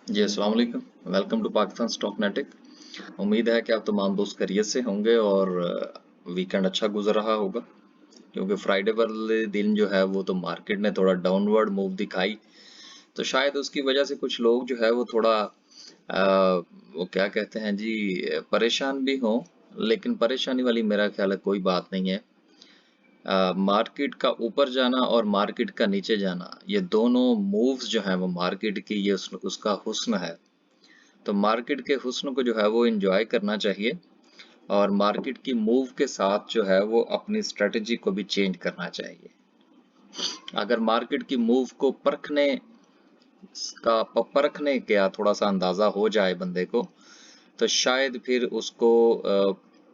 जी अस्सलाम वालेकुम। Welcome to Pakistan stock नेटिक। उम्मीद है कि आप तमाम दोस्त खैरियत से होंगे और वीकेंड अच्छा गुजर रहा होगा, क्योंकि फ्राइडे वाले दिन जो है वो तो मार्केट ने थोड़ा डाउनवर्ड मूव दिखाई, तो शायद उसकी वजह से कुछ लोग जो है वो थोड़ा वो क्या कहते हैं जी, परेशान भी हों। लेकिन परेशानी वाली मेरा ख्याल है कोई बात नहीं है। मार्केट का ऊपर जाना और मार्केट का नीचे जाना, ये दोनों मूव्स जो हैं वो मार्केट की, ये उसका हुस्न है। तो मार्केट के हुस्न को जो है वो एंजॉय करना चाहिए और मार्केट की मूव के साथ जो है वो अपनी स्ट्रेटजी को भी चेंज करना चाहिए। अगर मार्केट की मूव को परखने का थोड़ा सा अंदाजा हो जाए बंदे को, तो शायद फिर उसको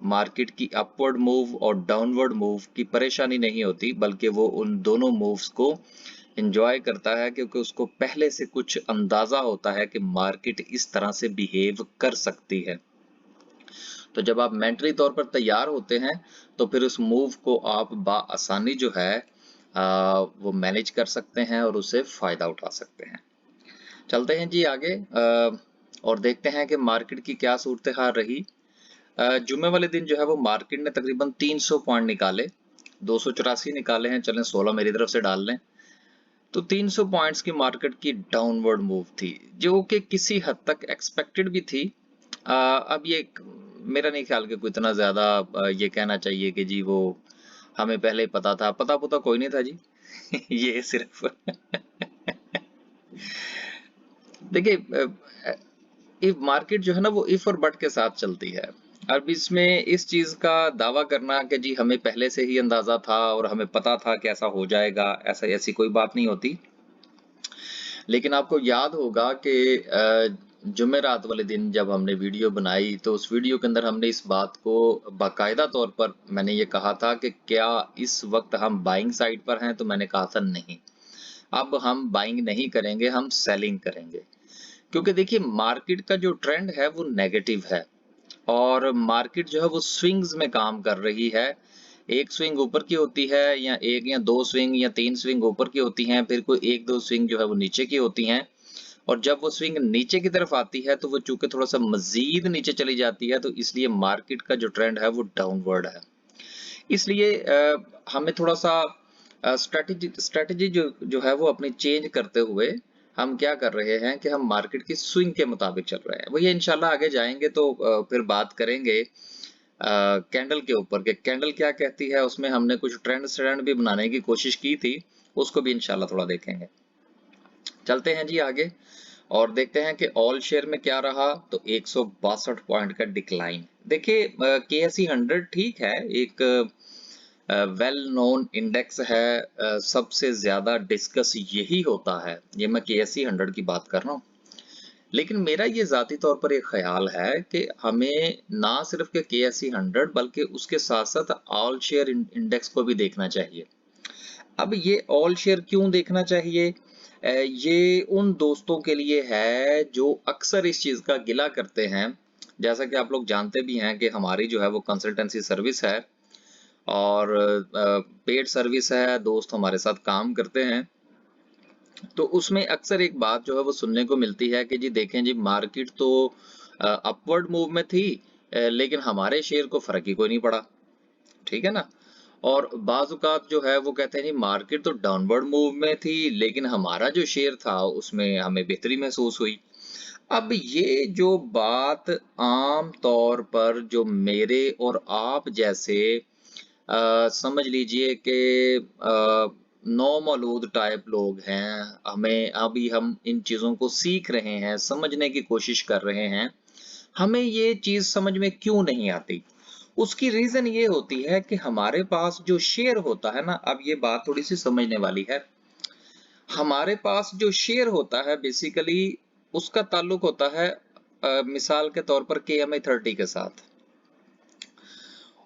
मार्केट की अपवर्ड मूव और डाउनवर्ड मूव की परेशानी नहीं होती, बल्कि वो उन दोनों मूव्स को एंजॉय करता है, क्योंकि उसको पहले से कुछ अंदाजा होता है कि मार्केट इस तरह से बिहेव कर सकती है। तो जब आप मेंटली तौर पर तैयार होते हैं, तो फिर उस मूव को आप आसानी जो है वो मैनेज कर सकते हैं और उससे फायदा उठा सकते हैं। चलते हैं जी आगे और देखते हैं कि मार्केट की क्या सूरत हाल रही। जुम्मे वाले दिन जो है वो मार्केट ने तकरीबन 300 पॉइंट निकाले, 284 निकाले हैं, चलें 16 मेरी तरफ से डाल लें। तो 300 पॉइंट्स की मार्केट की डाउनवर्ड मूव थी, जो कि किसी हद तक एक्सपेक्टेड भी थी। अब ये मेरा नहीं ख्याल कि कोई इतना ज्यादा ये कहना चाहिए कि जी वो हमें पहले ही पता था, पता पुता कोई नहीं था जी। ये सिर्फ देखिए, इफ मार्केट जो है ना वो इफ और बट के साथ चलती है। अब इसमें इस चीज का दावा करना कि जी हमें पहले से ही अंदाजा था और हमें पता था कि ऐसा हो जाएगा, ऐसा ऐसी कोई बात नहीं होती। लेकिन आपको याद होगा कि जुमेरात वाले दिन जब हमने वीडियो बनाई, तो उस वीडियो के अंदर हमने इस बात को बाकायदा तौर पर मैंने ये कहा था कि क्या इस वक्त हम बाइंग साइड पर हैं, तो मैंने कहा था नहीं, अब हम बाइंग नहीं करेंगे, हम सेलिंग करेंगे। क्योंकि देखिए मार्केट का जो ट्रेंड है वो नेगेटिव है और मार्केट जो है वो स्विंग्स में काम कर रही है। एक स्विंग ऊपर की होती है, या एक या दो स्विंग या तीन स्विंग ऊपर की होती हैं, फिर कोई एक दो स्विंग जो है वो नीचे की होती हैं। और जब वो स्विंग नीचे की तरफ आती है, तो वो चूंकि थोड़ा सा मजीद नीचे चली जाती है, तो इसलिए मार्केट का जो ट्रेंड है वो डाउनवर्ड है। इसलिए हमें थोड़ा सा स्ट्रेटजी जो है वो अपनी चेंज करते हुए हम क्या कर रहे हैं कि हम मार्केट की स्विंग के मुताबिक चल रहे हैं। वही इंशाल्लाह आगे जाएंगे तो फिर बात करेंगे कैंडल के ऊपर के कैंडल क्या कहती है। उसमें हमने कुछ ट्रेंड भी बनाने की कोशिश की थी, उसको भी इंशाल्लाह थोड़ा देखेंगे। चलते हैं जी आगे और देखते हैं कि ऑल शेयर में क्या रहा। तो 162 पॉइंट का डिक्लाइन। देखिए केएसई 100 ठीक है, एक वेल नोन इंडेक्स है, सबसे ज्यादा डिस्कस यही होता है। ये मैं केएसई 100 की बात कर रहा हूँ। लेकिन मेरा ये जाती तौर पर एक ख्याल है कि हमें ना सिर्फ के केएसई 100 बल्कि उसके साथ साथ ऑल शेयर इंडेक्स को भी देखना चाहिए। अब ये ऑल शेयर क्यों देखना चाहिए? ये उन दोस्तों के लिए है जो अक्सर इस चीज का गिला करते हैं। जैसा कि आप लोग जानते भी हैं कि हमारी जो है वो कंसल्टेंसी सर्विस है और पेड सर्विस है, दोस्त हमारे साथ काम करते हैं। तो उसमें अक्सर एक बात जो है वो सुनने को मिलती है कि जी देखें जी, मार्केट तो अपवर्ड मूव में थी, लेकिन हमारे शेयर को फर्क ही कोई नहीं पड़ा। ठीक है ना। और बाजुकात जो है वो कहते हैं जी मार्केट तो डाउनवर्ड मूव में थी, लेकिन हमारा जो शेयर था उसमें हमें बेहतरी महसूस हुई। अब ये जो बात आम तौर पर जो मेरे और आप जैसे समझ लीजिए कि नौ मौलूद टाइप लोग हैं, हमें अभी हम इन चीजों को सीख रहे हैं, समझने की कोशिश कर रहे हैं, हमें ये चीज समझ में क्यों नहीं आती। उसकी रीजन ये होती है कि हमारे पास जो शेयर होता है ना, अब ये बात थोड़ी सी समझने वाली है। हमारे पास जो शेयर होता है बेसिकली उसका ताल्लुक होता है मिसाल के तौर पर KMA30 के साथ,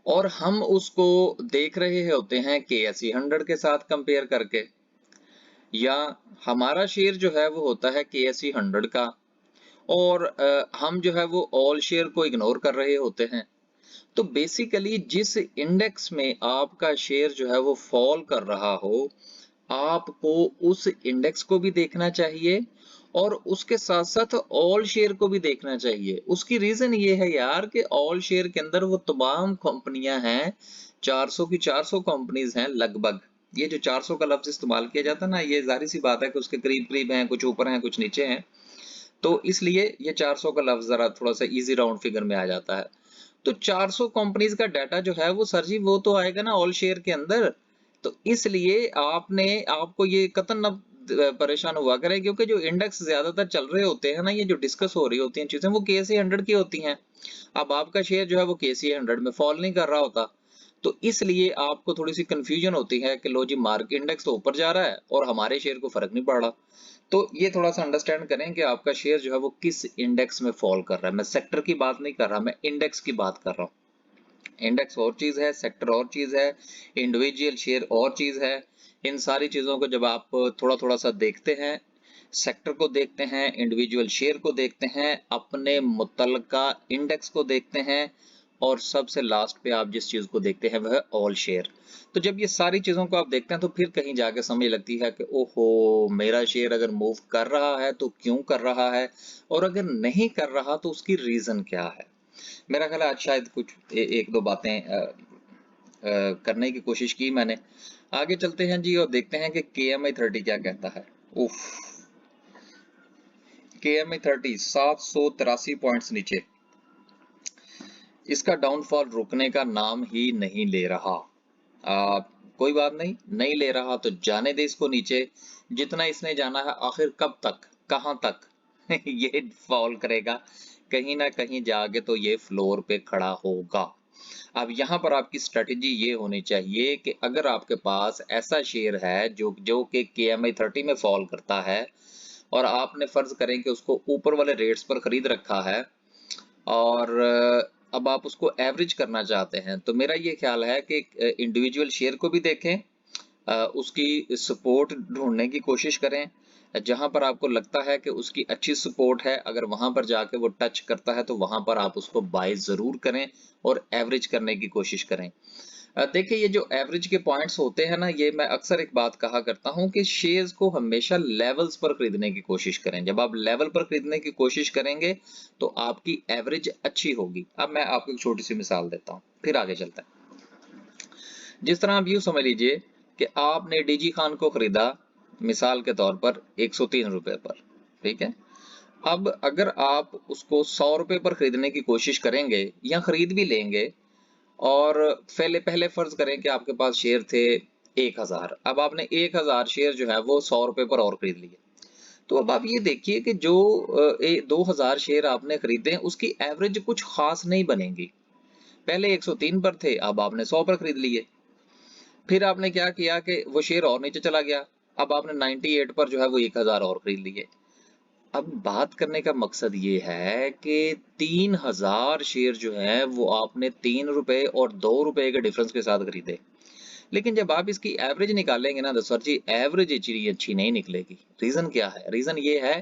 और हम उसको देख रहे होते हैं KSE 100 के साथ कंपेयर करके, या हमारा शेयर जो है वो होता है KSE 100 का, और हम जो है वो ऑल शेयर को इग्नोर कर रहे होते हैं। तो बेसिकली जिस इंडेक्स में आपका शेयर जो है वो फॉल कर रहा हो, आपको उस इंडेक्स को भी देखना चाहिए और उसके साथ साथ ऑल शेयर को भी देखना चाहिए। उसकी रीजन ये है यार कि ऑल शेयर के अंदर वो तमाम कंपनियां हैं, 400 की 400 कंपनीज हैं लगभग। ये जो 400 का लफ्ज इस्तेमाल किया जाता है ना, ये जाहिर सी बात है कि उसके करीब करीब हैं, कुछ ऊपर हैं कुछ नीचे हैं, तो इसलिए ये 400 का लफ्ज जरा थोड़ा सा इजी राउंड फिगर में आ जाता है। तो 400 कंपनीज का डाटा जो है वो सर जी वो तो आएगा ना ऑल शेयर के अंदर। तो इसलिए आपको ये कतई ना परेशान हुआ करें, क्योंकि जो इंडेक्स ज्यादातर चल रहे होते हैं ना, ये जो डिस्कस हो रही होती हैं चीजें, वो केएसए 100 की होती हैं। अब आपका शेयर जो है वो केएसए 100 में फॉल नहीं कर रहा होता, तो इसलिए आपको थोड़ी सी कंफ्यूजन होती है कि लो जी मार्केट इंडेक्स तो ऊपर जा रहा है और हमारे शेयर को फर्क नहीं पड़ रहा। तो ये थोड़ा सा अंडरस्टैंड करें कि आपका शेयर जो है वो किस इंडेक्स में फॉल कर रहा है। मैं सेक्टर की बात नहीं कर रहा, मैं इंडेक्स की बात कर रहा हूँ। इंडेक्स और चीज है, सेक्टर और चीज है, इंडिविजुअल शेयर और चीज है। इन सारी चीजों को जब आप थोड़ा थोड़ा सा देखते हैं, सेक्टर को देखते हैं, इंडिविजुअल शेयर को देखते हैं, अपने मुतल्लिका इंडेक्स को देखते हैं, और सबसे लास्ट पे आप जिस चीज को देखते हैं वह है ऑल शेयर। तो जब ये सारी चीजों को आप देखते हैं तो फिर कहीं जाके समझ लगती है कि ओहो, मेरा शेयर अगर मूव कर रहा है तो क्यों कर रहा है, और अगर नहीं कर रहा तो उसकी रीजन क्या है। मेरा ख्याल है आज शायद कुछ एक दो बातें करने की कोशिश की मैंने। आगे चलते हैं जी और देखते हैं कि KMI30 क्या कहता है। उफ, KMI30 783 पॉइंट्स नीचे, इसका डाउनफॉल रुकने का नाम ही नहीं ले रहा। आ, कोई बात नहीं, नहीं ले रहा तो जाने दे इसको नीचे। जितना इसने जाना है आखिर कब तक, कहां तक ये फॉल करेगा, कहीं ना कहीं जाके तो ये फ्लोर पे खड़ा होगा। अब यहाँ पर आपकी स्ट्रेटेजी ये होनी चाहिए कि अगर आपके पास ऐसा शेयर है जो जो कि KMI30 में फॉल करता है, और आपने फर्ज करें कि उसको ऊपर वाले रेट्स पर खरीद रखा है, और अब आप उसको एवरेज करना चाहते हैं, तो मेरा ये ख्याल है कि इंडिविजुअल शेयर को भी देखें, उसकी सपोर्ट ढूंढने की कोशिश करें। जहां पर आपको लगता है कि उसकी अच्छी सपोर्ट है, अगर वहां पर जाके वो टच करता है तो वहां पर आप उसको बाय जरूर करें और एवरेज करने की कोशिश करें। देखिए ये जो एवरेज के पॉइंट्स होते हैं ना, ये मैं अक्सर एक बात कहा करता हूं कि शेयर्स को हमेशा लेवल्स पर खरीदने की कोशिश करें। जब आप लेवल पर खरीदने की कोशिश करेंगे तो आपकी एवरेज अच्छी होगी। अब मैं आपको एक छोटी सी मिसाल देता हूं, फिर आगे चलते हैं। जिस तरह आप यूं समझ लीजिए कि आपने डीजी खान को खरीदा मिसाल के तौर पर 103 रुपए पर, ठीक है। अब अगर आप उसको 100 रुपए पर खरीदने की कोशिश करेंगे या खरीद भी लेंगे, और पहले पहले फर्ज करें कि आपके पास शेयर थे 1000, अब आपने 1000 शेयर जो है वो 100 रुपए पर और खरीद लिए, तो अब आप ये देखिए कि जो 2000 शेयर आपने खरीदे उसकी एवरेज कुछ खास नहीं बनेगी। पहले 103 पर थे, अब आपने 100 पर खरीद लिए। फिर आपने क्या किया कि वो शेयर और नीचे चला गया, अब आपने 98 पर जो है वो 1000 और खरीद लिए। अब बात करने का मकसद ये है कि 3000 शेयर जो है वो आपने 3 रुपए और 2 रुपए के डिफरेंस के साथ खरीदे। लेकिन जब आप इसकी एवरेज निकालेंगे ना तो सर जी एवरेज इतनी अच्छी नहीं निकलेगी। रीजन क्या है? रीजन ये है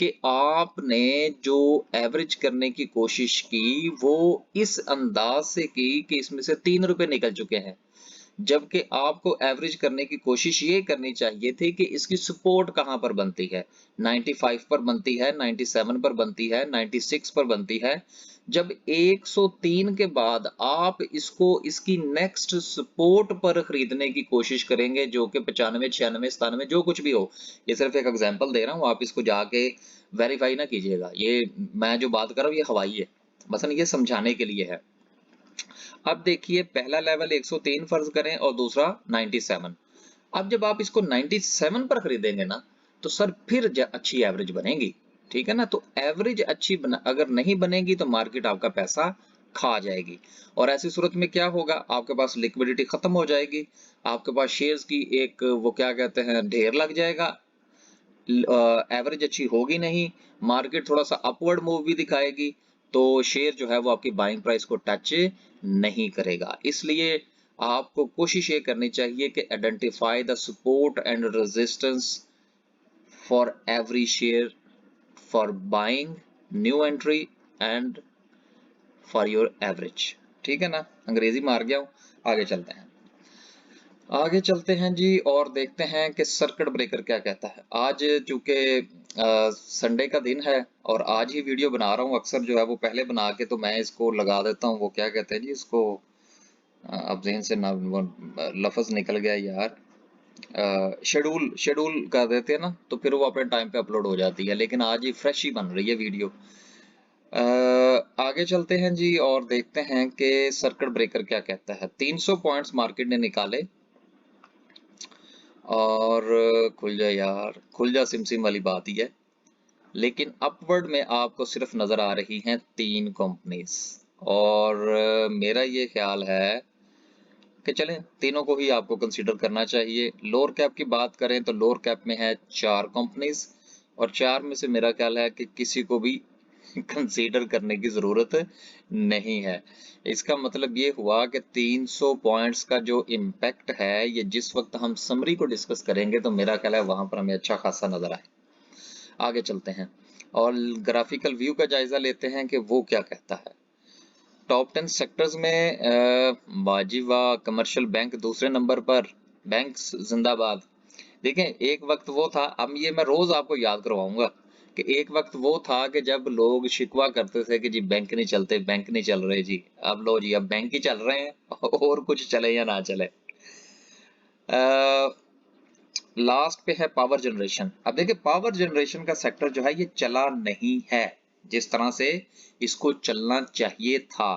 कि आपने जो एवरेज करने की कोशिश की वो इस अंदाज से की कि इसमें से 3 रुपए निकल चुके हैं, जबकि आपको एवरेज करने की कोशिश ये करनी चाहिए थी कि इसकी सपोर्ट कहां पर बनती है, 95 पर बनती है, 97 पर बनती है, 96 पर बनती है। जब 103 के बाद आप इसको इसकी नेक्स्ट सपोर्ट पर खरीदने की कोशिश करेंगे, जो कि 95, 96, 97 जो कुछ भी हो, ये सिर्फ एक एग्जांपल दे रहा हूं, आप इसको जाके वेरीफाई ना कीजिएगा, ये मैं जो बात कर रहा हूं ये हवाई है, मसलन ये समझाने के लिए है। अब देखिए पहला लेवल 103 फर्ज करें और दूसरा 97। अब जब आप इसको 97 पर खरीदेंगे ना तो सर फिर अच्छी एवरेज बनेगी, ठीक है ना। तो एवरेज अच्छी अगर नहीं बनेगी तो मार्केट आपका पैसा खा जाएगी, और ऐसी सूरत में क्या होगा, आपके पास लिक्विडिटी खत्म हो जाएगी, आपके पास शेयर्स की एक वो क्या कहते हैं ढेर लग जाएगा, एवरेज अच्छी होगी नहीं, मार्केट थोड़ा सा अपवर्ड मूव भी दिखाएगी, तो शेयर जो है वो आपकी बाइंग प्राइस को टच नहीं करेगा। इसलिए आपको कोशिश ये करनी चाहिए कि identify the support and resistance for every share, for buying, new entry and for your average. ठीक है ना, अंग्रेजी मार गया हूं, आगे चलते हैं। आगे चलते हैं जी और देखते हैं कि सर्किट ब्रेकर क्या कहता है। आज चूंकि संडे का दिन है और आज ही वीडियो बना रहा हूँ, अक्सर जो है वो पहले बना के तो मैं इसको लगा देता हूँ, वो क्या कहते हैं जी इसको, अब ज़हन से ना वो लफ्ज़ निकल गया यार, शेड्यूल शेड्यूल कर देते हैं ना, तो फिर वो अपने टाइम पे अपलोड हो जाती है, लेकिन आज ही फ्रेश ही बन रही है वीडियो। आगे चलते हैं जी और देखते हैं कि सर्किट ब्रेकर क्या कहता है। 300 पॉइंट्स मार्केट ने निकाले और खुल जा यार, खुल जा सिम सिम वाली बात ही है, लेकिन अपवर्ड में आपको सिर्फ नजर आ रही हैं 3 कंपनीज। और मेरा ये ख्याल है कि चलें तीनों को ही आपको कंसीडर करना चाहिए। लोअर कैप की बात करें तो लोअर कैप में है 4 कंपनीज, और 4 में से मेरा ख्याल है कि किसी को भी कंसीडर करने की जरूरत नहीं है। इसका मतलब ये हुआ कि 300 पॉइंट्स का जो इम्पैक्ट है, ये जिस वक्त हम समरी को डिस्कस करेंगे तो मेरा ख्याल है वहां पर हमें अच्छा खासा नजर आए। आगे चलते हैं और ग्राफिकल व्यू का जायजा लेते हैं कि वो क्या कहता है। टॉप 10 सेक्टर्स में वाजिवा कमर्शियल बैंक दूसरे नंबर पर, बैंक्स जिंदाबाद। देखें एक वक्त वो था, अब ये मैं रोज आपको याद करवाऊंगा कि एक वक्त वो था कि जब लोग शिकवा करते थे कि जी बैंक नहीं चलते, बैंक नहीं चल रहे जी, अब लो जी अब बैंक ही चल रहे हैं और कुछ चले या ना चले। लास्ट पे है पावर जनरेशन। अब देखिए पावर जनरेशन का सेक्टर जो है ये चला नहीं है जिस तरह से इसको चलना चाहिए था।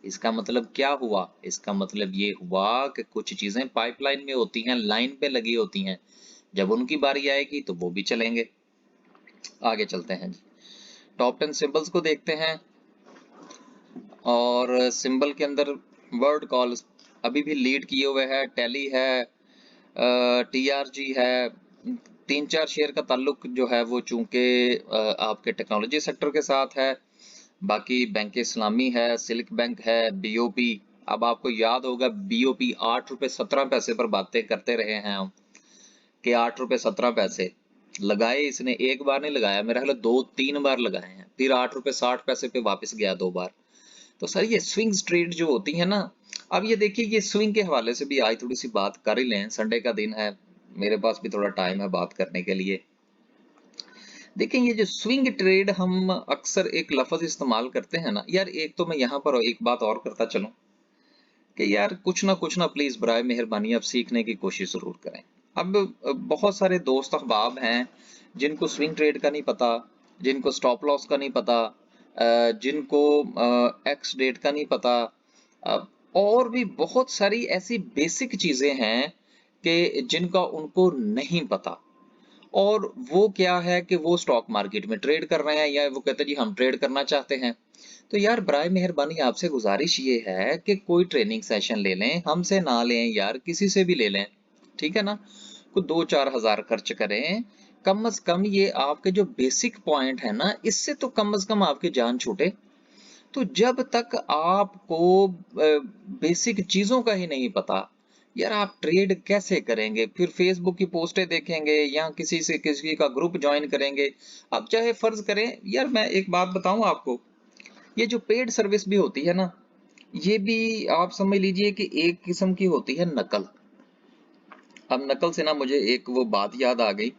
इसका मतलब क्या हुआ? इसका मतलब ये हुआ कि कुछ चीजें पाइपलाइन में होती हैं, लाइन पे लगी होती हैं, जब उनकी बारी आएगी तो वो भी चलेंगे। आगे चलते हैं जी, टॉप 10 सिंबल्स को देखते हैं और सिंबल के अंदर वर्ड कॉल अभी भी लीड किए हुए है। टैली है, टीआरजी है। 3-4 शेयर का ताल्लुक जो है वो चूंकि आपके टेक्नोलॉजी सेक्टर के साथ है। बाकी बैंक इस्लामी है, सिल्क बैंक है, बीओपी। अब आपको याद होगा बीओपी 8 रुपए 17 पैसे पर बातें करते रहे हैं हम कि 8 रुपए 17 पैसे लगाए इसने, एक बार नहीं लगाया, मेरा ख्याल 2-3 बार लगाए हैं, फिर 8 रुपए 60 पैसे पे वापस गया 2 बार। तो सर ये स्विंग ट्रेड जो होती है ना, अब ये देखिए ये स्विंग के हवाले से भी आज थोड़ी सी बात कर ही लें, संडे का दिन है, मेरे पास भी थोड़ा टाइम है बात करने के लिए। देखें ये जो स्विंग ट्रेड हम अक्सर एक लफ्ज इस्तेमाल करते हैं ना यार, एक तो मैं यहाँ पर एक बात और करता चलूं कि यार कुछ ना प्लीज बराए मेहरबानी आप सीखने की कोशिश जरूर करें। अब बहुत सारे दोस्त अहबाब हैं जिनको स्विंग ट्रेड का नहीं पता, जिनको स्टॉप लॉस का नहीं पता, जिनको एक्स डेट का नहीं पता, अ, और भी बहुत सारी ऐसी बेसिक चीजें हैं कि जिनका उनको नहीं पता। और वो क्या है कि वो स्टॉक मार्केट में ट्रेड कर रहे हैं या वो कहते हैं जी हम ट्रेड करना चाहते हैं। तो यार बराए मेहरबानी आपसे गुजारिश ये है कि कोई ट्रेनिंग सेशन ले लें, हमसे ना लें यार, किसी से भी ले लें, ठीक है ना। कुछ 2-4 हजार खर्च करें, कम से कम ये आपके जो बेसिक पॉइंट है ना, इससे तो कम से कम आपकी जान छूटे। तो जब तक आपको बेसिक चीजों का ही नहीं पता, यार आप ट्रेड कैसे करेंगे? फिर फेसबुक की पोस्टें देखेंगे या किसी से किसी का ग्रुप ज्वाइन करेंगे। अब चाहे फर्ज करें, यार मैं एक बात बताऊं आपको, ये जो पेड सर्विस भी होती है ना, ये भी आप समझ लीजिए कि एक किस्म की होती है नकल। अब नकल से ना मुझे एक वो बात याद आ गई,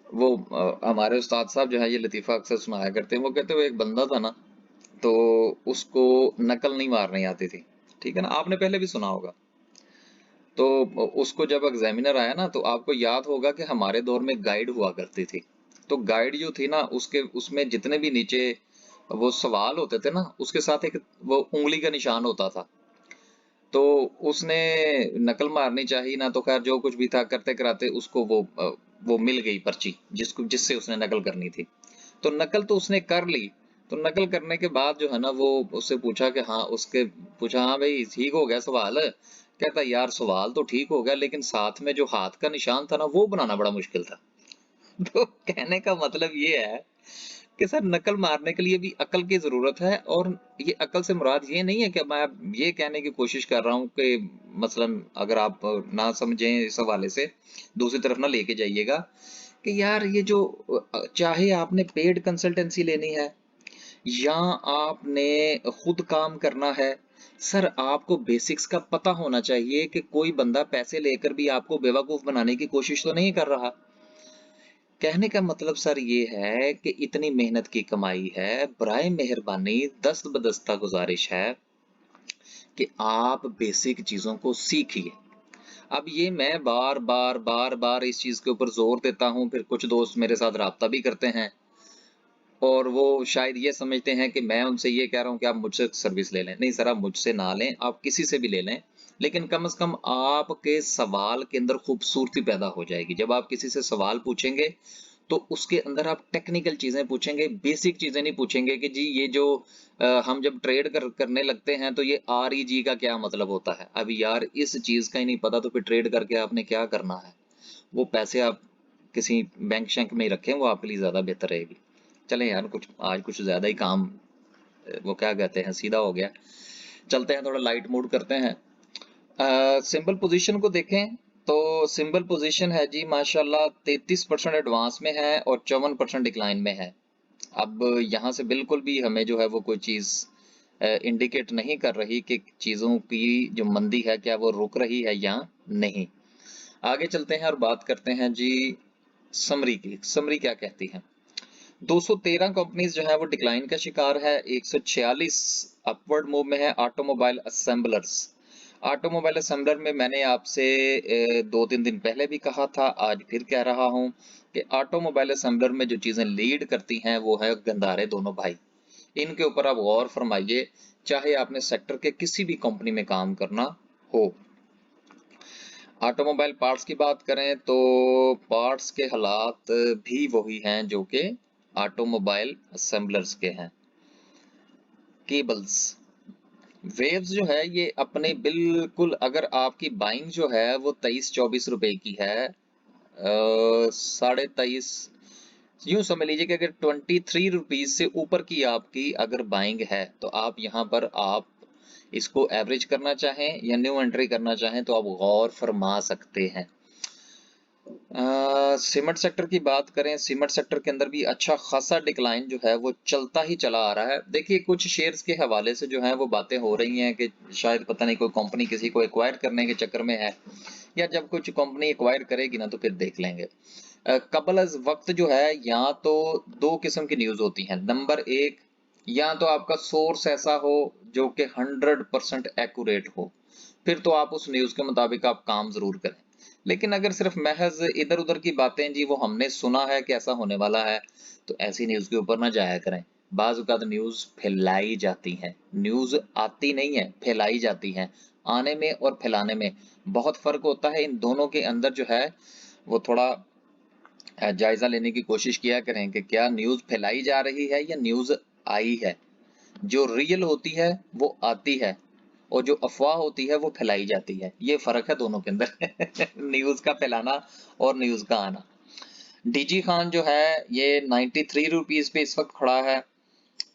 वो हमारे उस्ताद साहब जो है ये लतीफा अक्सर सुनाया करते हैं। वो कहते हुए एक बंदा था ना, तो उसको नकल नहीं मारनी आती थी, ठीक है ना, आपने पहले भी सुना होगा। तो उसको जब एग्जामिनर आया ना, तो आपको याद होगा कि हमारे दौर में गाइड हुआ करती थी। तो गाइड जो थी ना, उसके उसमें जितने भी नीचे वो सवाल होते थे ना, उसके साथ एक वो उंगली का निशान होता था। तो उसने नकल मारनी चाहिए ना, तो खैर जो कुछ भी था करते कराते उसको वो मिल गई पर्ची जिसको जिससे उसने नकल करनी थी। तो नकल तो उसने कर ली। तो नकल करने के बाद जो है ना, वो उससे पूछा कि हाँ, उसके पूछा हाँ भाई ठीक हो गया सवाल? कहता यार सवाल तो ठीक हो गया, लेकिन साथ में जो हाथ का निशान था ना वो बनाना बड़ा मुश्किल था। तो कहने का मतलब ये है कि सर नकल मारने के लिए भी अकल की जरूरत है। और ये अकल से मुराद ये नहीं है कि मैं ये कहने की कोशिश कर रहा हूँ कि मसलन अगर आप ना समझें इस हवाले से दूसरी तरफ ना लेके जाइएगा कि यार ये जो चाहे आपने पेड कंसल्टेंसी लेनी है या आपने खुद काम करना है सर आपको बेसिक्स का पता होना चाहिए कि कोई बंदा पैसे लेकर भी आपको बेवकूफ बनाने की कोशिश तो नहीं कर रहा। कहने का मतलब सर ये है कि इतनी मेहनत की कमाई है, बराए मेहरबानी दस्त बदस्ता गुजारिश है कि आप बेसिक चीजों को सीखिए। अब ये मैं बार बार बार बार इस चीज के ऊपर जोर देता हूँ, फिर कुछ दोस्त मेरे साथ राब्ता भी करते हैं और वो शायद ये समझते हैं कि मैं उनसे ये कह रहा हूँ कि आप मुझसे सर्विस ले लें। नहीं सर, आप मुझसे ना लें, आप किसी से भी ले लें, लेकिन कम से कम आपके सवाल के अंदर खूबसूरती पैदा हो जाएगी। जब आप किसी से सवाल पूछेंगे तो उसके अंदर आप टेक्निकल चीजें पूछेंगे, बेसिक चीजें नहीं पूछेंगे कि जी ये जो हम जब ट्रेड करने लगते हैं तो ये REG का क्या मतलब होता है। अब यार इस चीज का ही नहीं पता तो फिर ट्रेड करके आपने क्या करना है। वो पैसे आप किसी बैंक शैंक में ही रखें, वो आपके लिए ज्यादा बेहतर रहेगी। चलें यार, कुछ आज कुछ ज्यादा ही काम वो क्या कहते हैं सीधा हो गया। चलते हैं, थोड़ा लाइट मूड करते हैं। सिंपल पोजीशन को देखें तो सिंपल पोजीशन है जी माशाल्लाह 33% एडवांस में है और 54% डिक्लाइन में है। अब यहाँ से बिल्कुल भी हमें जो है वो कोई चीज इंडिकेट नहीं कर रही कि चीजों की जो मंदी है क्या वो रुक रही है या नहीं। आगे चलते हैं और बात करते हैं जी समरी की। समरी क्या कहती है? 213 कंपनीज जो है वो डिक्लाइन का शिकार है, 146 अपवर्ड मूव में है। ऑटोमोबाइल असेंबलर्स, ऑटोमोबाइल असेंबलर में मैंने आपसे 2-3 दिन पहले भी कहा था, आज फिर कह रहा हूं कि ऑटोमोबाइल असेंबलर में जो चीजें लीड करती हैं वो है गंधारे दोनों भाई। इनके ऊपर आप गौर फरमाइए, चाहे आपने सेक्टर के किसी भी कंपनी में काम करना हो। ऑटोमोबाइल पार्ट्स की बात करें तो पार्ट्स के हालात भी वही हैं जो कि ऑटोमोबाइल असेंबलर्स के हैं। केबल्स, वेव्स जो है ये अपने बिल्कुल, अगर आपकी बाइंग जो है वो 23-24 रुपए की है, 23.5, यूं समझ लीजिए कि अगर 23 रुपीज से ऊपर की आपकी अगर बाइंग है तो आप यहाँ पर आप इसको एवरेज करना चाहें या न्यू एंट्री करना चाहें तो आप गौर फरमा सकते हैं। सीमेंट सेक्टर की बात करें, सीमेंट सेक्टर के अंदर भी अच्छा खासा डिक्लाइन जो है वो चलता ही चला आ रहा है। देखिए कुछ शेयर्स के हवाले से जो है वो बातें हो रही हैं कि शायद पता नहीं कोई कंपनी किसी को एक्वायर करने के चक्कर में है, या जब कुछ कंपनी एक्वायर करेगी ना तो फिर देख लेंगे। कबल अज वक्त जो है, या तो दो किस्म की न्यूज होती हैं। नंबर एक, या तो आपका सोर्स ऐसा हो जो कि 100% एक्यूरेट हो, फिर तो आप उस न्यूज के मुताबिक आप काम जरूर करें। लेकिन अगर सिर्फ महज इधर उधर की बातें जी वो हमने सुना है कि ऐसा होने वाला है, तो ऐसी न्यूज के ऊपर ना जाया करें। बाज औक़ात न्यूज फैलाई जाती है, न्यूज आती नहीं है, फैलाई जाती है। आने में और फैलाने में बहुत फर्क होता है। इन दोनों के अंदर जो है वो थोड़ा जायजा लेने की कोशिश किया करें कि क्या न्यूज फैलाई जा रही है या न्यूज आई है। जो रियल होती है वो आती है और जो अफवाह होती है वो फैलाई जाती है। ये फर्क है दोनों के अंदर न्यूज का फैलाना और न्यूज का आना। डीजी खान जो है ये 93 रुपीज पे इस वक्त खड़ा है।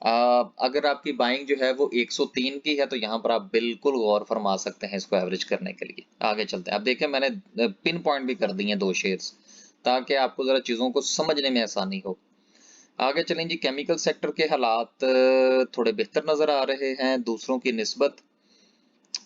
अगर आपकी बाइंग जो है वो 103 की है तो यहाँ पर आप बिल्कुल गौर फरमा सकते हैं इसको एवरेज करने के लिए। आगे चलते हैं। अब देखिए मैंने पिन पॉइंट भी कर दिए हैं दो शेयर्स, ताकि आपको जरा चीजों को समझने में आसानी हो। आगे चलें जी, केमिकल सेक्टर के हालात थोड़े बेहतर नजर आ रहे हैं दूसरों की निस्बत।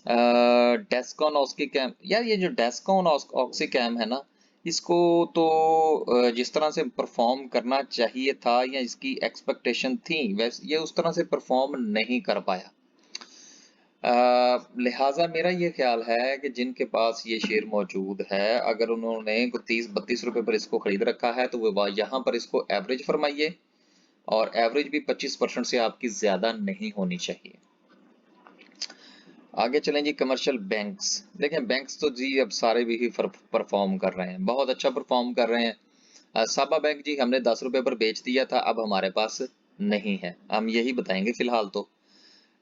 डेस्कॉन ऑक्सीकैम, यार ये जो डेस्कॉन ऑक्सीकैम है ना, इसको तो जिस तरह से परफॉर्म करना चाहिए था या इसकी एक्सपेक्टेशन थी वैसे ये उस तरह से परफॉर्म नहीं कर पाया। लिहाजा मेरा ये ख्याल है कि जिनके पास ये शेयर मौजूद है, अगर उन्होंने 30-32 रुपए पर इसको खरीद रखा है तो वो यहाँ पर इसको एवरेज फरमाइए, और एवरेज भी 25% से आपकी ज्यादा नहीं होनी चाहिए। आगे चलें जी, कमर्शियल बैंक्स। देखें बैंक्स तो जी अब सारे भी ही परफॉर्म कर रहे हैं, बहुत अच्छा परफॉर्म कर रहे हैं। साबा बैंक जी हमने 10 रुपए पर बेच दिया था, अब हमारे पास नहीं है, हम यही बताएंगे फिलहाल तो।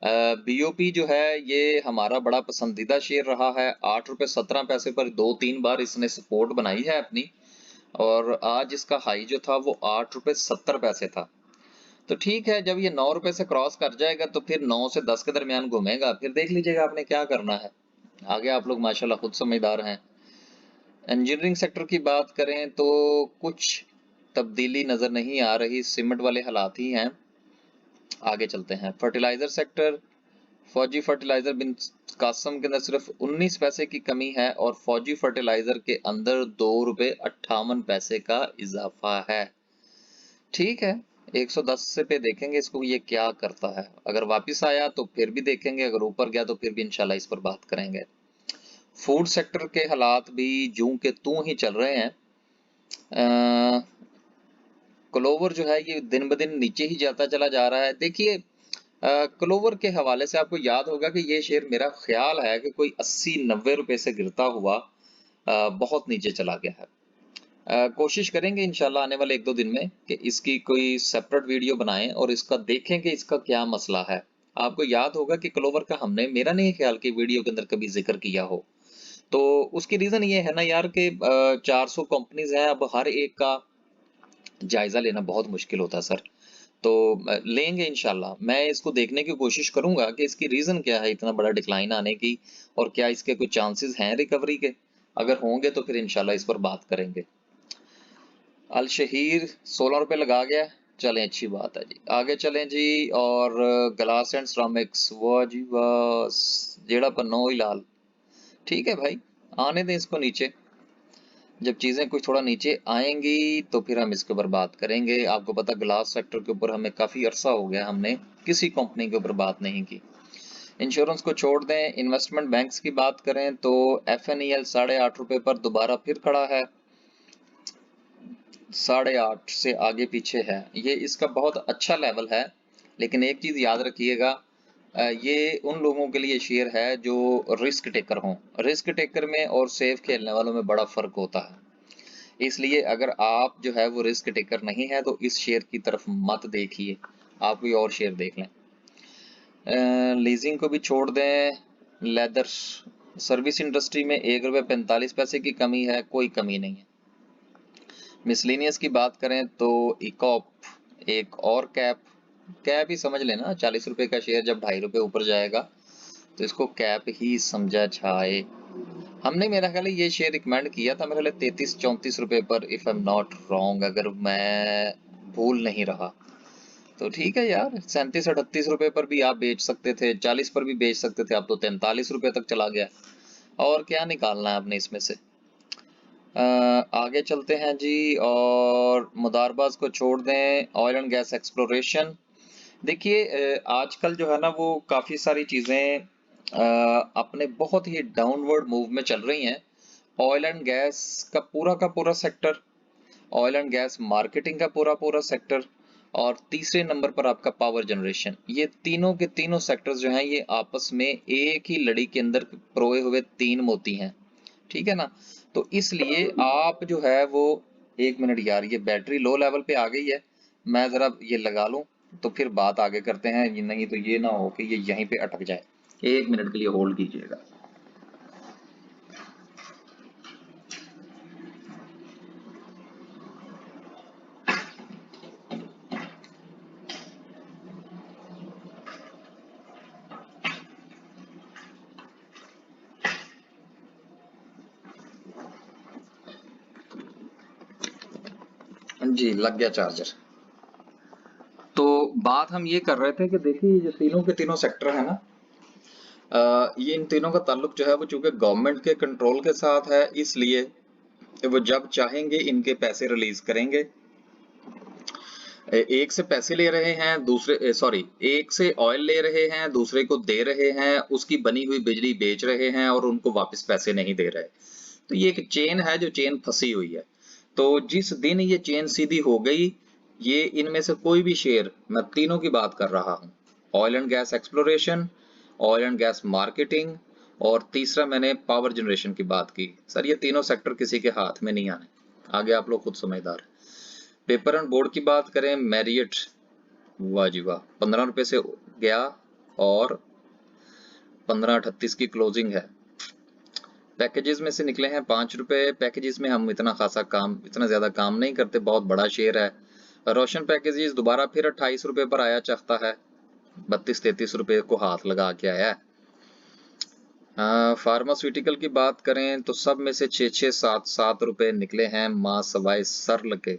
बीओपी जो है ये हमारा बड़ा पसंदीदा शेयर रहा है, 8 रुपए 17 पैसे पर 2-3 बार इसने सपोर्ट बनाई है अपनी, और आज इसका हाई जो था वो 8 रुपए 70 पैसे था। तो ठीक है, जब ये 9 रुपए से क्रॉस कर जाएगा तो फिर 9 से 10 के दरमियान घूमेगा, फिर देख लीजिएगा आपने क्या करना है। आगे आप लोग माशाल्लाह खुद समझदार हैं। इंजीनियरिंग सेक्टर की बात करें तो कुछ तब्दीली नजर नहीं आ रही, सीमेंट वाले हालात ही हैं। आगे चलते हैं। फर्टिलाइजर सेक्टर, फौजी फर्टिलाइजर बिन कासम के अंदर सिर्फ 19 पैसे की कमी है और फौजी फर्टिलाइजर के अंदर 2 रुपए 58 पैसे का इजाफा है। ठीक है, 110 से पे देखेंगे इसको ये क्या करता है। अगर वापस आया तो फिर भी देखेंगे, अगर ऊपर गया तो फिर भी इंशाल्लाह इस पर बात करेंगे। फूड सेक्टर के हालात भी जूं के तूं ही चल रहे हैं। क्लोवर जो है ये दिन ब दिन नीचे ही जाता चला जा रहा है। देखिए क्लोवर के हवाले से आपको याद होगा कि ये शेयर मेरा ख्याल है कि कोई 80-90 रुपए से गिरता हुआ बहुत नीचे चला गया है। कोशिश करेंगे इंशाल्लाह आने वाले 1-2 दिन में कि इसकी कोई सेपरेट वीडियो बनाएं और इसका देखें कि इसका क्या मसला है। आपको याद होगा कि क्लोवर का हमने मेरा नहीं ख्याल कि वीडियो के अंदर कभी जिक्र किया हो। तो उसकी रीजन ये है ना यार कि 400 कंपनीज हैं, अब हर एक का जायजा लेना बहुत मुश्किल होता है सर। तो लेंगे इंशाल्लाह। मैं इसको देखने की कोशिश करूंगा कि इसकी रीजन क्या है इतना बड़ा डिक्लाइन आने की और क्या इसके कुछ चांसेस हैं रिकवरी के। अगर होंगे तो फिर इंशाल्लाह इस पर बात करेंगे। अल शहीर 16 रुपए लगा गया, चलें अच्छी बात है जी। आगे चलें जी। और ग्लास एंड सिरामिक्स, वाह जी वाह, जेड़ा पन्नो ही लाल। ठीक है भाई, आने दें इसको नीचे। जब चीजें कुछ थोड़ा नीचे आएंगी तो फिर हम इसके ऊपर बात करेंगे। आपको पता ग्लास सेक्टर के ऊपर हमें काफी अरसा हो गया, हमने किसी कंपनी के ऊपर बात नहीं की। इंश्योरेंस को छोड़ दें, इन्वेस्टमेंट बैंक्स की बात करें तो FNEL 8.5 रुपए पर दोबारा फिर खड़ा है। 8.5 से आगे पीछे है, ये इसका बहुत अच्छा लेवल है। लेकिन एक चीज याद रखिएगा, ये उन लोगों के लिए शेयर है जो रिस्क टेकर हों। रिस्क टेकर में और सेफ खेलने वालों में बड़ा फर्क होता है। इसलिए अगर आप जो है वो रिस्क टेकर नहीं है तो इस शेयर की तरफ मत देखिए, आप कोई और शेयर देख लें। लीजिंग को भी छोड़ दें। लेदर सर्विस इंडस्ट्री में 1 रुपए 45 पैसे की कमी है, कोई कमी नहीं है। मिसलिनियस की बात करें तो इकॉप एक और कैप ही समझ लेना। 40 रुपए का शेयर जब 2.5 रुपए ऊपर जाएगा तो इसको कैप ही समझा जाए। हमने मेरा ख्याल है ये शेयर रिकमेंड किया था मेरे लिए 33-34 रुपए पर, if I am not wrong, अगर मैं भूल नहीं रहा तो। ठीक है यार, 37-38 रुपए पर भी आप बेच सकते थे, 40 पर भी बेच सकते थे, अब तो 43 रुपए तक चला गया। और क्या निकालना है आपने इसमें से। आगे चलते हैं जी। और मुदारबाज को छोड़ दें। ऑयल एंड गैस एक्सप्लोरेशन, देखिए आजकल जो है ना वो काफी सारी चीजें अपने बहुत ही डाउनवर्ड मूव में चल रही हैं। ऑयल एंड गैस का पूरा sector, oil and gas marketing का पूरा सेक्टर, और तीसरे नंबर पर आपका पावर जनरेशन। ये तीनों के तीनों सेक्टर्स जो हैं ये आपस में एक ही लड़ी के अंदर परोए हुए 3 मोती हैं। ठीक है ना। तो इसलिए आप जो है वो, 1 मिनट यार, ये बैटरी लो लेवल पे आ गई है, मैं जरा ये लगा लूं तो फिर बात आगे करते हैं। ये नहीं तो ये ना हो कि ये यहीं पे अटक जाए। 1 मिनट के लिए होल्ड कीजिएगा। जी लग गया चार्जर। तो बात हम ये कर रहे थे कि देखिए ये तीनों के तीनों सेक्टर है ना, ये इन तीनों का ताल्लुक जो है वो चूंकि गवर्नमेंट के कंट्रोल के साथ है, इसलिए वो जब चाहेंगे इनके पैसे रिलीज करेंगे। एक से पैसे ले रहे हैं, दूसरे सॉरी एक से ऑयल ले रहे हैं, दूसरे को दे रहे हैं, उसकी बनी हुई बिजली बेच रहे हैं और उनको वापस पैसे नहीं दे रहे। तो ये एक चेन है जो चेन फंसी हुई है। तो जिस दिन ये चेन सीधी हो गई, ये इनमें से कोई भी शेयर, मैं तीनों की बात कर रहा हूं, oil and gas exploration, oil and gas marketing, और तीसरा मैंने पावर जनरेशन की बात की। सर ये तीनों सेक्टर किसी के हाथ में नहीं आने, आगे आप लोग खुद समझदार। पेपर एंड बोर्ड की बात करें, मैरियट, वाह जी वाह, 15 रुपए से गया और 15.38 की क्लोजिंग है। पैकेजेस में से निकले हैं 5 रुपए। पैकेजेस में हम इतना ज्यादा काम नहीं करते, बहुत बड़ा शेयर है। रोशन पैकेजेस दोबारा फिर 28 रुपए पर आया चाहता है, 32-33 रुपए को हाथ लगा के आया है। फार्मास्यूटिकल की बात करें तो सब में से 6-6, 7-7 रुपए निकले हैं, मां सवाए सर लगे।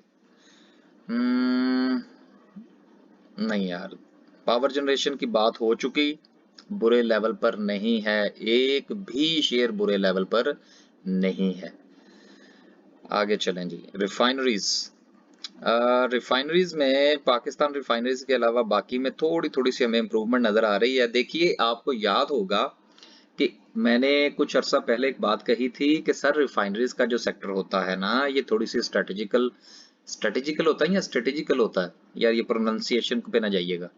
नहीं यार, पावर जनरेशन की बात हो चुकी, बुरे लेवल पर नहीं है, एक भी शेयर बुरे लेवल पर नहीं है। आगे चलें जी, रिफाइनरीज। रिफाइनरीज में पाकिस्तान रिफाइनरीज के अलावा बाकी में थोड़ी थोड़ी सी हमें इम्प्रूवमेंट नजर आ रही है। देखिए, आपको याद होगा कि मैंने कुछ अर्सा पहले एक बात कही थी कि सर रिफाइनरीज का जो सेक्टर होता है ना, ये थोड़ी सी स्ट्रेटेजिकल स्ट्रेटेजिकल होता है या स्ट्रेटेजिकल होता है यार, ये प्रोनाउंसिएशन पे ना जाइएगा,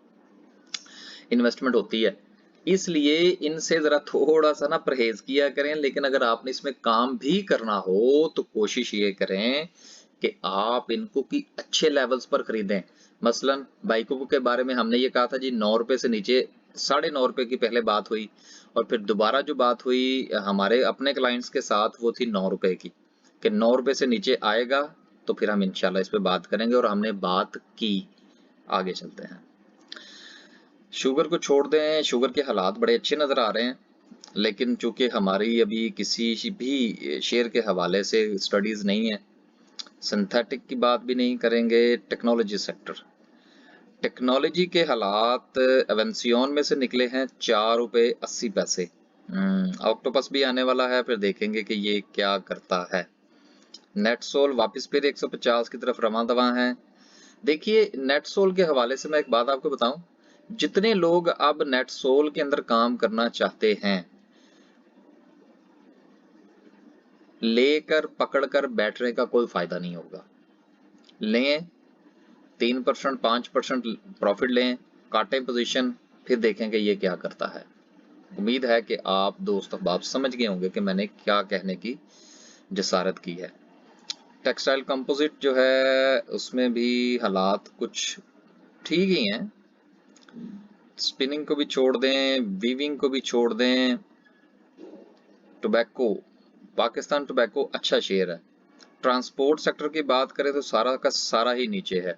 इन्वेस्टमेंट होती है, इसलिए इनसे जरा थोड़ा सा ना परहेज किया करें। लेकिन अगर आपने इसमें काम भी करना हो तो कोशिश ये करें कि आप इनको की अच्छे लेवल्स पर खरीदें। मसलन बाइकों के बारे में हमने ये कहा था जी, 9 रुपए से नीचे, 9.5 रुपए की पहले बात हुई, और फिर दोबारा जो बात हुई हमारे अपने क्लाइंट्स के साथ वो थी 9 रुपए की, कि 9 रुपए से नीचे आएगा तो फिर हम इंशाल्लाह इस पे बात करेंगे, और हमने बात की। आगे चलते हैं, शुगर को छोड़ दें, शुगर के हालात बड़े अच्छे नजर आ रहे हैं, लेकिन चूंकि हमारी अभी किसी भी शेयर के हवाले से स्टडीज नहीं है, सिंथेटिक की बात भी नहीं करेंगे। टेक्नोलॉजी सेक्टर, टेक्नोलॉजी के हालात एवेंसियन में से निकले हैं 4 रुपए 80 पैसे। ऑक्टोपस भी आने वाला है, फिर देखेंगे कि ये क्या करता है। नेटसोल वापस फिर 150 की तरफ रवां दवा है। देखिए, नेटसोल के हवाले से मैं एक बात आपको बताऊं, जितने लोग अब नेटसोल के अंदर काम करना चाहते हैं, लेकर पकड़कर बैठने का कोई फायदा नहीं होगा। लें 3% 5% प्रॉफिट लें, काटें पोजीशन, फिर देखेंगे ये क्या करता है। उम्मीद है कि आप दोस्त अब समझ गए होंगे कि मैंने क्या कहने की जसारत की है। टेक्सटाइल कंपोजिट जो है उसमें भी हालात कुछ ठीक ही हैं। स्पिनिंग को भी छोड़ दें, वीविंग को भी छोड़ दें। टोबैको, पाकिस्तान टोबैको अच्छा शेयर है। ट्रांसपोर्ट सेक्टर की बात करें तो सारा का सारा ही नीचे है।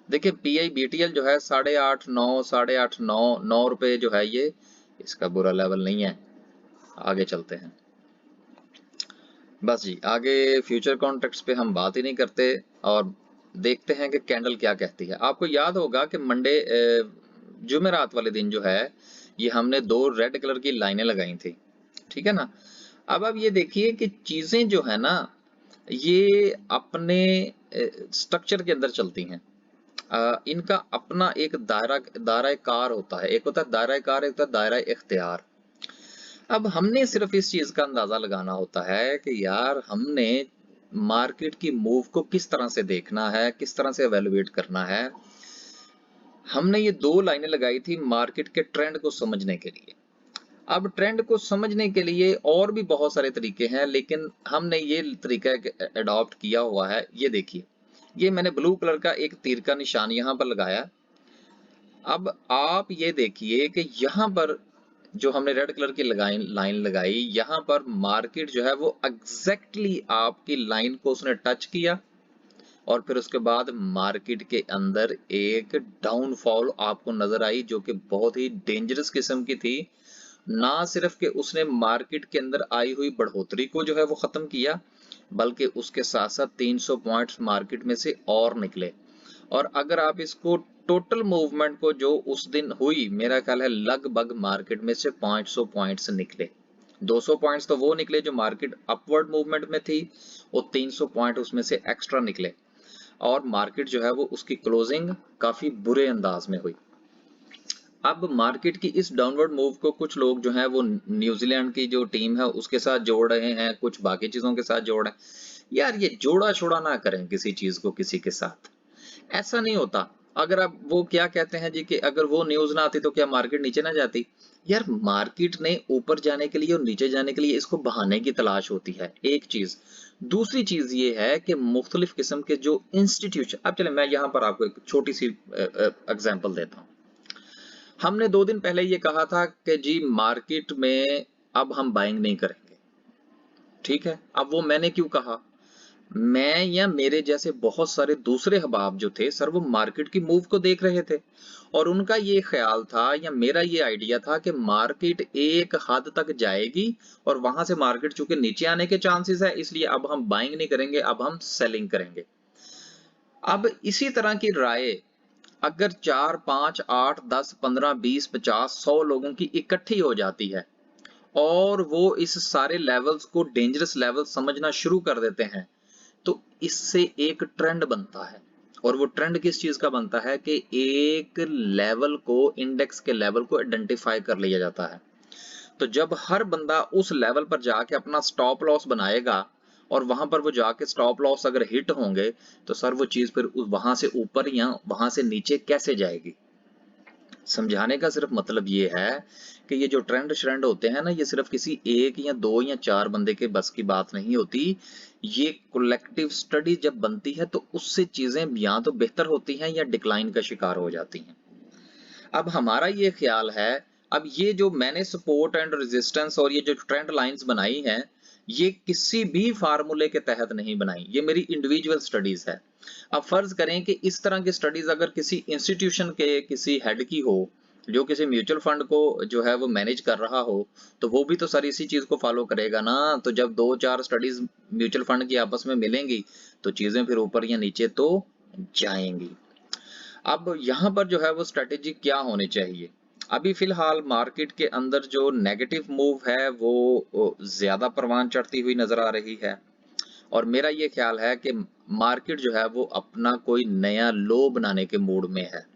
देखिए, पीआई बीटीएल जो है 8.5 9 8.5 9 9 रुपए जो है, ये इसका बुरा लेवल नहीं है। आगे चलते हैं, बस जी, आगे फ्यूचर कॉन्ट्रैक्ट्स पे हम बात ही नहीं करते और देखते हैं कि कैंडल क्या कहती है। आपको याद होगा कि मंडे जुमेरात वाले दिन जो है, ये हमने 2 रेड कलर की लाइनें लगाई थी, ठीक है ना। अब आप ये देखिए कि चीजें जो है ना, ये अपने स्ट्रक्चर के अंदर चलती हैं। इनका अपना एक दायरा कार होता है, एक होता है दायरा कार, एक होता है दायरा इख्तियार। अब हमने सिर्फ इस चीज का अंदाजा लगाना होता है कि यार हमने मार्केट की मूव को किस तरह से देखना है, किस तरह से एवेलुएट करना है। हमने ये 2 लाइनें लगाई थी मार्केट के ट्रेंड को समझने के लिए। अब ट्रेंड को समझने के लिए और भी बहुत सारे तरीके हैं, लेकिन हमने ये तरीका अडॉप्ट किया हुआ है। ये देखिए, ये मैंने ब्लू कलर का एक तीर का निशान यहां पर लगाया। अब आप ये देखिए कि यहां पर जो हमने रेड कलर की लाइन लगाई, यहां पर मार्केट जो है वो एग्जैक्टली आपकी लाइन को उसने टच किया, और फिर उसके बाद मार्केट के अंदर एक डाउनफॉल आपको नजर आई, जो कि बहुत ही डेंजरस किस्म की थी। ना सिर्फ कि उसने मार्केट के अंदर आई हुई बढ़ोतरी को जो है वो खत्म किया, बल्कि उसके साथ साथ 300 पॉइंट्स मार्केट में से और निकले। और अगर आप इसको टोटल मूवमेंट को जो उस दिन हुई, मेरा ख्याल है लगभग मार्केट में से 500 पॉइंट्स निकले। 200 पॉइंट्स तो वो निकले जो मार्केट अपवर्ड मूवमेंट में थी, और 300 पॉइंट उसमें से एक्स्ट्रा निकले, और मार्केट जो है वो उसकी क्लोजिंग काफी बुरे अंदाज में हुई। अब मार्केट की इस डाउनवर्ड मूव को कुछ लोग जो हैं वो न्यूजीलैंड की जो टीम है उसके साथ जोड़ रहे हैं, कुछ बाकी चीजों के साथ जोड़ रहे हैं। यार, ये जोड़ा छोड़ा ना करें किसी चीज को किसी के साथ, ऐसा नहीं होता। अगर आप वो क्या कहते हैं जी कि अगर वो न्यूज ना आती तो क्या मार्केट नीचे ना जाती। यार, मार्केट ने ऊपर जाने के लिए और नीचे जाने के लिए इसको बहाने की तलाश होती है, एक चीज। दूसरी चीज ये है कि मुख्तलिफ किस्म के जो इंस्टीट्यूशन, अब चले मैं यहां पर आपको एक छोटी सी एग्जांपल देता हूं। हमने 2 दिन पहले ये कहा था कि जी मार्केट में अब हम बाइंग नहीं करेंगे, ठीक है। अब वो मैंने क्यों कहा, मैं या मेरे जैसे बहुत सारे दूसरे हबाब जो थे सर, वो मार्केट की मूव को देख रहे थे, और उनका ये ख्याल था या मेरा ये आइडिया था कि मार्केट एक हद तक जाएगी और वहां से मार्केट चूंकि नीचे आने के चांसेस है, इसलिए अब हम बाइंग नहीं करेंगे, अब हम सेलिंग करेंगे। अब इसी तरह की राय अगर 4, 5, 8, 10, 15, 20, 50, 100 लोगों की इकट्ठी हो जाती है और वो इस सारे लेवल्स को डेंजरस लेवल समझना शुरू कर देते हैं, तो इससे एक ट्रेंड बनता है। और वो ट्रेंड किस चीज का बनता है कि एक लेवल को, इंडेक्स के लेवल को आइडेंटिफाई कर लिया जाता है। तो जब हर बंदा उस लेवल पर जाके अपना स्टॉप लॉस बनाएगा और वहां पर वो जाके स्टॉप लॉस अगर हिट होंगे, तो सर वो चीज फिर वहां से ऊपर या वहां से नीचे कैसे जाएगी। समझाने का सिर्फ मतलब ये है कि ये जो ट्रेंड श्रेंड होते हैं ना, ये सिर्फ किसी एक या दो या चार बंदे के बस की बात नहीं होती। ये कलेक्टिव स्टडी जब बनती है तो उससे चीजें या तो बेहतर होती हैं या डिक्लाइन का शिकार हो जाती हैं। अब हमारा ये ख्याल है, अब ये जो मैंने सपोर्ट एंड रेजिस्टेंस और ये जो ट्रेंड लाइंस बनाई हैं, ये किसी भी फार्मूले के तहत नहीं बनाई, ये मेरी इंडिविजुअल स्टडीज है। अब फर्ज करें कि इस तरह की स्टडीज अगर किसी इंस्टीट्यूशन के किसी हेड की हो, जो किसी म्यूचुअल फंड को जो है वो मैनेज कर रहा हो, तो वो भी तो सर इसी चीज को फॉलो करेगा ना। तो जब दो चार स्टडीज म्यूचुअल फंड की आपस में मिलेंगी, तो चीजें फिर ऊपर या नीचे तो जाएंगी। अब यहाँ पर जो है वो स्ट्रेटेजी क्या होनी चाहिए। अभी फिलहाल मार्केट के अंदर जो नेगेटिव मूव है वो ज्यादा परवान चढ़ती हुई नजर आ रही है, और मेरा ये ख्याल है कि मार्केट जो है वो अपना कोई नया लो बनाने के मूड में है।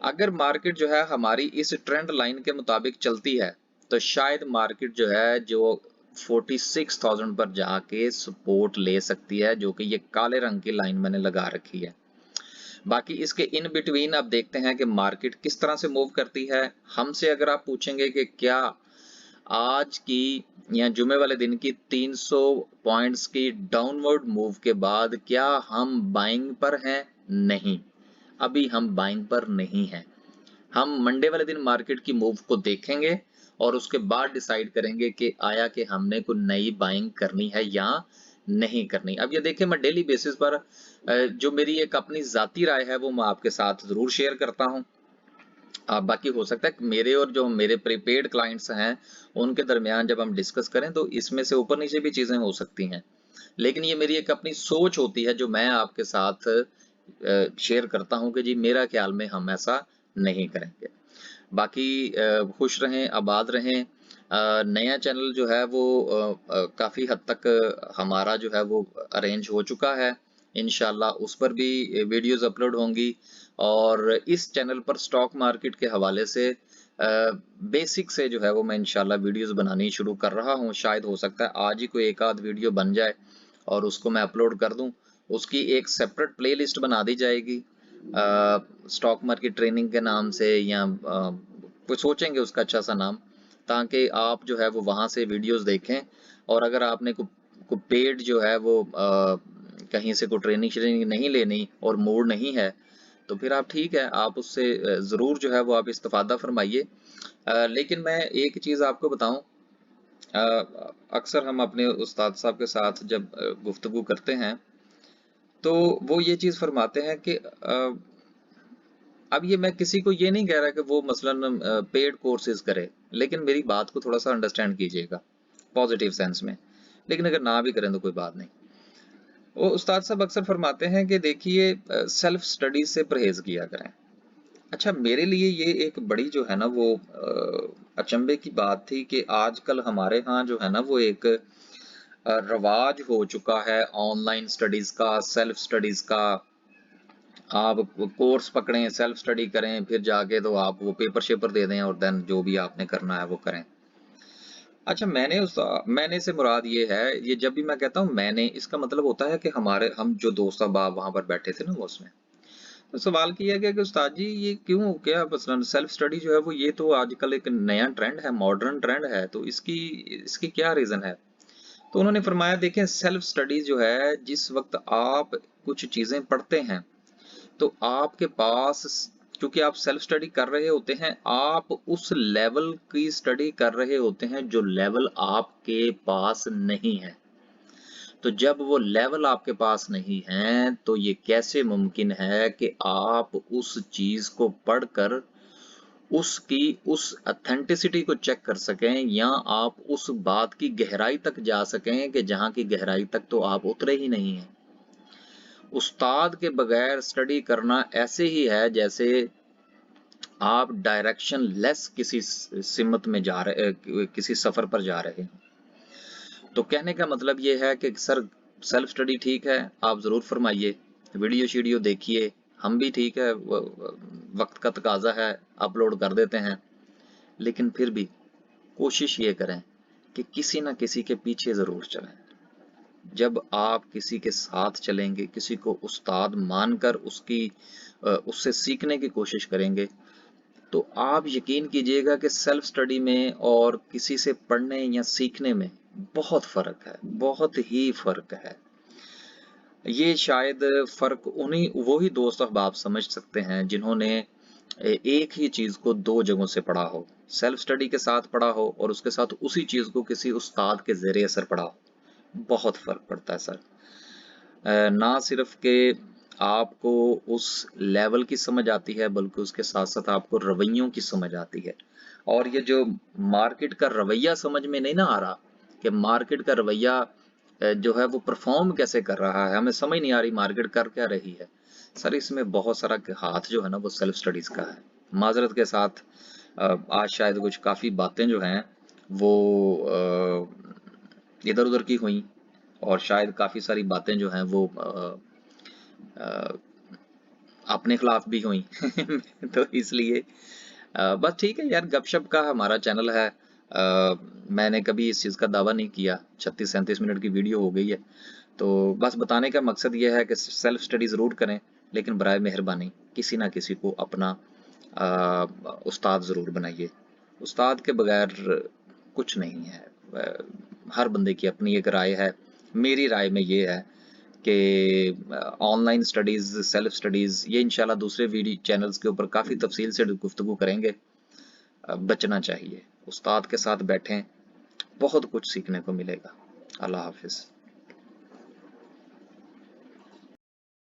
अगर मार्केट जो है हमारी इस ट्रेंड लाइन के मुताबिक चलती है, तो शायद मार्केट जो है जो 46,000 पर जाके सपोर्ट ले सकती है, जो कि ये काले रंग की लाइन मैंने लगा रखी है। बाकी इसके इन बिटवीन अब देखते हैं कि मार्केट किस तरह से मूव करती है। हमसे अगर आप पूछेंगे कि क्या आज की या जुमे वाले दिन की 300 पॉइंट्स की डाउनवर्ड मूव के बाद क्या हम बाइंग पर हैं? नहीं, अभी हम बाइंग पर नहीं हैं। हम मंडे वाले दिन मार्केट की मूव को देखेंगे और उसके बाद डिसाइड करेंगे कि आया कि हमने कोई नई बाइंग करनी है या नहीं करनी। अब ये देखिए, मैं डेली बेसिस पर जो मेरी एक अपनी जाती राय है वो मैं आपके साथ जरूर शेयर करता हूँ। बाकी हो सकता है मेरे और जो मेरे प्रीपेड क्लाइंट्स हैं उनके दरमियान जब हम डिस्कस करें तो इसमें से ऊपर नीचे भी चीजें हो सकती हैं, लेकिन ये मेरी एक अपनी सोच होती है जो मैं आपके साथ शेयर करता हूं कि जी मेरा ख्याल में हम ऐसा नहीं करेंगे। बाकी खुश रहें, आबाद रहें। नया चैनल जो है वो काफी हद तक हमारा जो है वो अरेंज हो चुका है। इंशाल्लाह उस पर भी वीडियोस अपलोड होंगी, और इस चैनल पर स्टॉक मार्केट के हवाले से बेसिक से जो है वो मैं इंशाल्लाह वीडियोस बनानी शुरू कर रहा हूँ। शायद हो सकता है आज ही कोई एक आध वीडियो बन जाए और उसको मैं अपलोड कर दूं। उसकी एक सेपरेट प्लेलिस्ट बना दी जाएगी स्टॉक मार्केट ट्रेनिंग के नाम से, या कुछ सोचेंगे उसका अच्छा सा नाम, ताकि आप जो है वो वहां से वीडियोस देखें। और अगर आपने को पेड जो है वो कहीं से कोई ट्रेनिंग श्रेनिंग नहीं लेनी और मूड नहीं है, तो फिर आप ठीक है, आप उससे जरूर जो है वो आप इस्तेफादा फरमाइए। लेकिन मैं एक चीज आपको बताऊं, अक्सर हम अपने उस्ताद साहब के साथ जब गुफ्तगू करते हैं तो वो ये चीज फरमाते हैं कि अब ये मैं किसी को ये नहीं कह रहा कि वो मसलन पेड कोर्सेज करे, लेकिन मेरी बात को थोड़ा सा अंडरस्टैंड कीजिएगा पॉजिटिव सेंस में। लेकिन अगर ना भी करें तो कोई बात नहीं। वो उस्ताद साहब अक्सर फरमाते हैं कि देखिए सेल्फ स्टडी से परहेज किया करें। अच्छा, मेरे लिए ये एक बड़ी जो है ना वो अचंभे की बात थी कि आजकल हमारे यहाँ जो है ना वो एक रवाज हो चुका है ऑनलाइन स्टडीज का, सेल्फ स्टडीज का। आप कोर्स पकड़ें, सेल्फ स्टडी करें, फिर जाके तो आप वो पेपर शेपर दे दें और देन जो भी आपने करना है वो करें। अच्छा, मैंने से मुराद ये है, ये जब भी मैं कहता हूँ मैंने, इसका मतलब होता है कि हम जो दोस्त अहबाब वहां पर बैठे थे ना वो उसमें। तो सवाल किया गया कि उस्ताद जी ये क्यों, क्या मसलन सेल्फ स्टडी जो है वो ये तो आजकल एक नया ट्रेंड है, मॉडर्न ट्रेंड है, तो इसकी इसकी क्या रीजन है। तो उन्होंने फरमाया, देखें सेल्फ स्टडी जो है, जिस वक्त आप कुछ चीजें पढ़ते हैं तो आपके पास, क्योंकि आप सेल्फ स्टडी कर रहे होते हैं, आप उस लेवल की स्टडी कर रहे होते हैं जो लेवल आपके पास नहीं है। तो जब वो लेवल आपके पास नहीं है तो ये कैसे मुमकिन है कि आप उस चीज को पढ़कर उसकी उस ऑथेंटिसिटी को चेक कर सकें, या आप उस बात की गहराई तक जा सकें कि जहां की गहराई तक तो आप उतरे ही नहीं हैं। उस्ताद के बगैर स्टडी करना ऐसे ही है जैसे आप डायरेक्शन लेस किसी सिमत में जा रहे, किसी सफर पर जा रहे हैं। तो कहने का मतलब ये है कि सर सेल्फ स्टडी ठीक है, आप जरूर फरमाइए, वीडियो शीडियो देखिए, हम भी ठीक है, वक्त का तकाजा है, अपलोड कर देते हैं, लेकिन फिर भी कोशिश ये करें कि किसी ना किसी के पीछे जरूर चलें। जब आप किसी के साथ चलेंगे, किसी को उस्ताद मानकर उससे सीखने की कोशिश करेंगे, तो आप यकीन कीजिएगा कि सेल्फ स्टडी में और किसी से पढ़ने या सीखने में बहुत फर्क है, बहुत ही फर्क है। ये शायद फर्क वो ही दोस्त अहबाब समझ सकते हैं जिन्होंने एक ही चीज को दो जगहों से पढ़ा हो, सेल्फ स्टडी के साथ पढ़ा हो और उसके साथ उसी चीज को किसी उस्ताद के ज़ेरे असर पढ़ा हो। बहुत फर्क पड़ता है सर। ना सिर्फ के आपको उस लेवल की समझ आती है, बल्कि उसके साथ साथ आपको रवैयों की समझ आती है। और ये जो मार्केट का रवैया समझ में नहीं ना आ रहा कि मार्केट का रवैया जो है वो परफॉर्म कैसे कर रहा है, हमें समझ नहीं आ रही मार्केट कर क्या रही है। सर इसमें बहुत सारा हाथ जो है ना वो सेल्फ स्टडीज का है। माजरत के साथ आज शायद कुछ काफ़ी बातें जो हैं वो इधर उधर की हुई, और शायद काफ़ी सारी बातें जो हैं वो अ, अपने खिलाफ भी हुई तो इसलिए बस ठीक है यार, गपशप का हमारा चैनल है। मैंने कभी इस चीज़ का दावा नहीं किया। 36-37 मिनट की वीडियो हो गई है, तो बस बताने का मकसद ये है कि सेल्फ स्टडी ज़रूर करें, लेकिन बराए मेहरबानी किसी ना किसी को अपना उस्ताद ज़रूर बनाइए। उस्ताद के बगैर कुछ नहीं है। हर बंदे की अपनी एक राय है। मेरी राय में ये है कि ऑनलाइन स्टडीज़, सेल्फ स्टडीज़, ये इंशाल्लाह दूसरे वीडियो चैनल्स के ऊपर काफ़ी तफसील से गुफ्तगू करेंगे। बचना चाहिए, उस्ताद के साथ बैठें, बहुत कुछ सीखने को मिलेगा। अल्लाह हाफिज़।